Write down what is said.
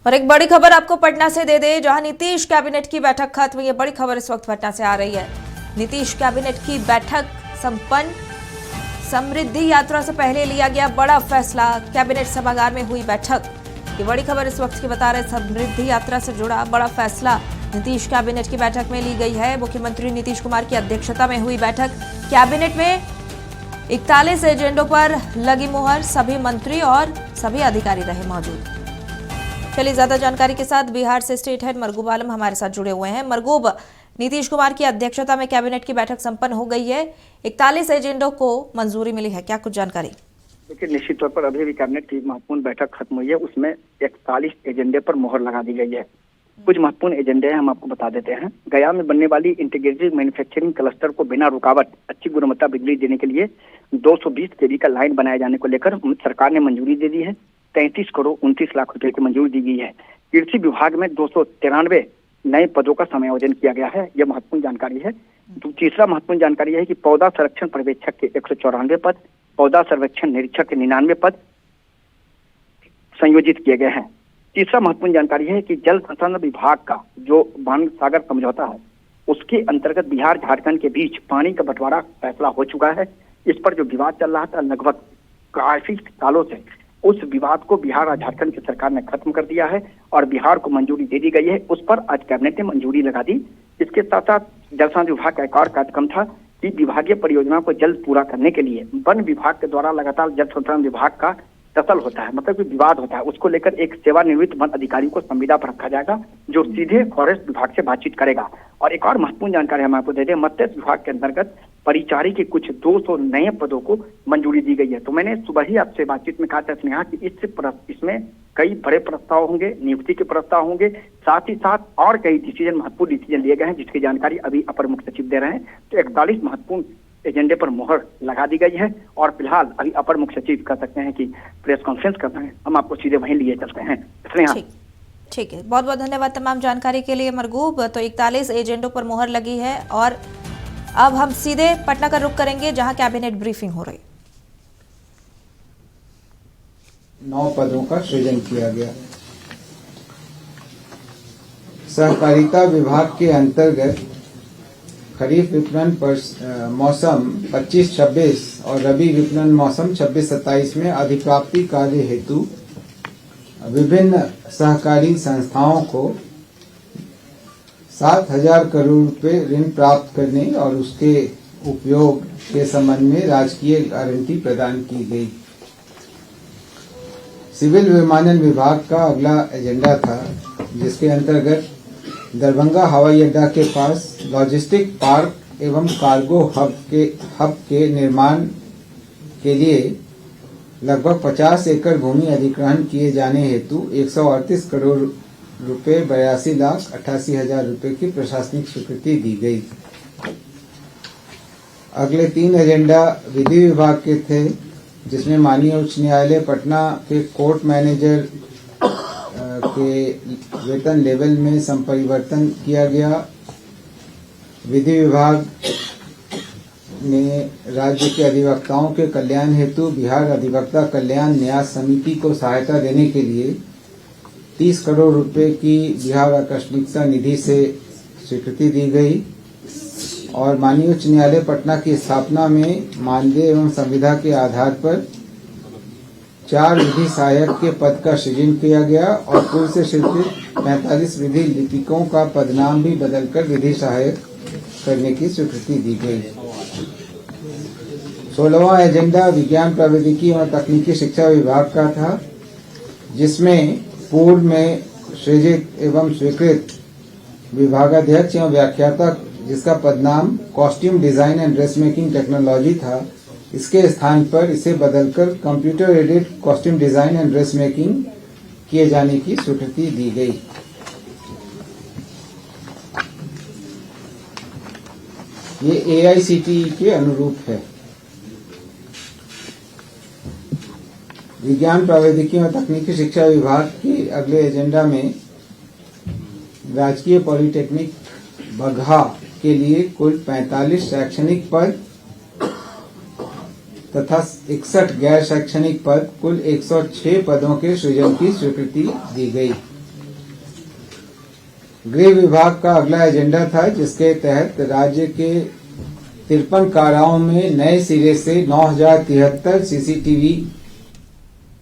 और एक बड़ी खबर आपको पटना से दे दे, जहां नीतीश कैबिनेट की बैठक खत्म। ये बड़ी खबर इस वक्त पटना से आ रही है। नीतीश कैबिनेट की बैठक संपन्न। समृद्धि यात्रा से पहले लिया गया बड़ा फैसला। कैबिनेट सभागार में हुई बैठक। ये बड़ी खबर इस वक्त की बता रहे। समृद्धि यात्रा से जुड़ा बड़ा फैसला नीतीश कैबिनेट की बैठक में ली गई है। मुख्यमंत्री नीतीश कुमार की अध्यक्षता में हुई बैठक। कैबिनेट में 41 एजेंडों पर लगी मुहर। सभी मंत्री और सभी अधिकारी रहे मौजूद। चलिए ज्यादा जानकारी के साथ बिहार से स्टेट हेड मरगूब आलम हमारे साथ जुड़े हुए हैं। मरगूब, नीतीश कुमार की अध्यक्षता में कैबिनेट की बैठक संपन्न हो गई है। 41 एजेंडों को मंजूरी मिली है, क्या कुछ जानकारी? देखिए, निश्चित तौर पर अभी भी कैबिनेट की महत्वपूर्ण बैठक खत्म हुई है। उसमें 41 एजेंडे पर मोहर लगा दी गई है। कुछ महत्वपूर्ण एजेंडे हैं, हम आपको बता देते हैं। गया में बनने वाली इंटीग्रेटेड मैन्युफैक्चरिंग क्लस्टर को बिना रुकावट अच्छी गुणवत्ता बिजली देने के लिए 220 केवी का लाइन बनाए जाने को लेकर सरकार ने मंजूरी दे दी है। 33 करोड़ 29 लाख रुपए की मंजूरी दी गई है। कृषि विभाग में 293 नए पदों का समायोजन किया गया है। यह महत्वपूर्ण जानकारी है। तीसरा महत्वपूर्ण जानकारी है कि पौधा संरक्षण पर्यवेक्षक के 194 पद, पौधा सर्वेक्षण निरीक्षक के 99 पद संयोजित किए गए हैं। तीसरा महत्वपूर्ण जानकारी है कि जल संसाधन विभाग का जो बाण सागर समझौता है, उसके अंतर्गत बिहार झारखंड के बीच पानी का बंटवारा फैसला हो चुका है। इस पर जो विवाद चल रहा था लगभग काफी सालों से, उस विवाद को बिहार और झारखंड की सरकार ने खत्म कर दिया है और बिहार को मंजूरी दे दी गई है। उस पर आज कैबिनेट ने मंजूरी लगा दी। इसके साथ साथ जल संसाधन विभाग का एक और कार्यक्रम था कि विभागीय परियोजनाओं को जल्द पूरा करने के लिए वन विभाग के द्वारा लगातार जल संसाधन विभाग का दखल होता है, मतलब कि विवाद होता है, उसको लेकर एक सेवानिवृत्त वन अधिकारी को संविदा पर रखा जाएगा जो सीधे फॉरेस्ट विभाग से बातचीत करेगा। और एक और महत्वपूर्ण जानकारी हम आपको दे दें, मत्स्य विभाग के अंतर्गत परिचारी के कुछ 200 नए पदों को मंजूरी दी गई है। तो मैंने सुबह ही आपसे बातचीत में कहा था स्नेहा कि इसमें कई बड़े प्रस्ताव होंगे, नियुक्ति के प्रस्ताव होंगे, साथ ही साथ और कई महत्वपूर्ण डिसीजन लिए गए हैं जिसकी जानकारी अभी अपर मुख्य सचिव दे रहे हैं। तो 41 महत्वपूर्ण एजेंडे पर मोहर लगा दी गई है और फिलहाल अभी अपर मुख्य सचिव कह सकते हैं कि प्रेस कॉन्फ्रेंस कर रहे हैं। हम आपको सीधे वहीं लिए चलते हैं। ठीक है, बहुत बहुत धन्यवाद तमाम जानकारी के लिए मरगूब। तो 41 एजेंडों पर मोहर लगी है और अब हम सीधे पटना का रुख करेंगे जहां कैबिनेट ब्रीफिंग हो रही। 9 पदों का सृजन किया गया। सहकारिता विभाग के अंतर्गत खरीफ विपणन मौसम 25-26 और रबी विपणन मौसम 26-27 में अधिप्राप्ति कार्य हेतु विभिन्न सहकारी संस्थाओं को 7,000 करोड़ रुपए ऋण प्राप्त करने और उसके उपयोग के संबंध में राजकीय गारंटी प्रदान की गई। सिविल विमानन विभाग का अगला एजेंडा था, जिसके अंतर्गत दरभंगा हवाई अड्डा के पास लॉजिस्टिक पार्क एवं कार्गो हब के निर्माण के लिए लगभग 50 एकड़ भूमि अधिग्रहण किए जाने हेतु 138 करोड़ रुपए 82,88,000 रुपए की प्रशासनिक स्वीकृति दी गई। अगले 3 एजेंडा विधि विभाग के थे, जिसमें माननीय उच्च न्यायालय पटना के कोर्ट मैनेजर के वेतन लेवल में संपरिवर्तन किया गया। विधि विभाग ने राज्य के अधिवक्ताओं के कल्याण हेतु बिहार अधिवक्ता कल्याण न्यास समिति को सहायता देने के लिए 30 करोड़ रुपए की बिहार आकस्मिकता निधि से स्वीकृति दी गई। और माननीय उच्च न्यायालय पटना की स्थापना में मानदेय एवं संविदा के आधार पर 4 विधि सहायक के पद का सृजन किया गया और पूर्व से स्वीकृत 45 विधि लिपिकों का पदनाम भी बदलकर विधि सहायक करने की स्वीकृति दी गई। 16वां एजेंडा विज्ञान प्रौद्योगिकी और तकनीकी शिक्षा विभाग का था, जिसमें पूर्व में सृजित एवं स्वीकृत विभागाध्यक्ष एवं व्याख्याता, जिसका पदनाम costume design and dress making technology था, इसके स्थान पर इसे बदलकर computer aided costume design and dress making किए जाने की स्वीकृति दी गई। ये AICTE के अनुरूप है। विज्ञान प्रौद्योगिकी और तकनीकी शिक्षा विभाग के अगले एजेंडा में राजकीय पॉलिटेक्निक बगहा के लिए कुल 45 शैक्षणिक पद तथा 61 गैर शैक्षणिक पद, कुल 106 पदों के सृजन की स्वीकृति दी गई। गृह विभाग का अगला एजेंडा था, जिसके तहत राज्य के 53 काराओं में नए सिरे से 9073 सीसीटीवी